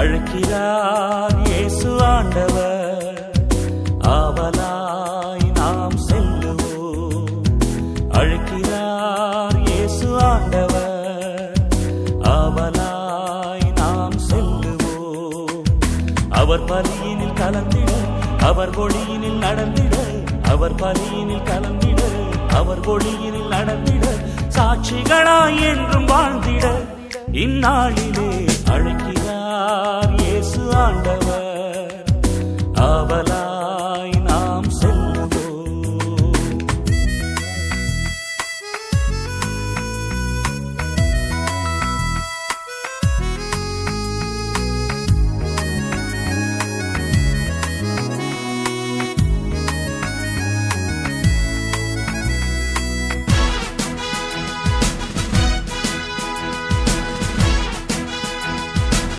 அழைக்கிறார் இயேசு ஆண்டவர், ஆவலாய் நாம் செல்லுவோம். அழைக்கிறார் இயேசு ஆண்டவர், ஆவலாய் நாம் செல்லுவோம். அவர் பலியினில் கலந்திட, அவர் ஒளியினில் நடந்திட, அவர் பலியினில் கலந்திட, அவர் ஒளியினில் நடந்திட, சாட்சிகளாய் என்றும் வாழ்ந்திட இந்நாளிலே அழைக்க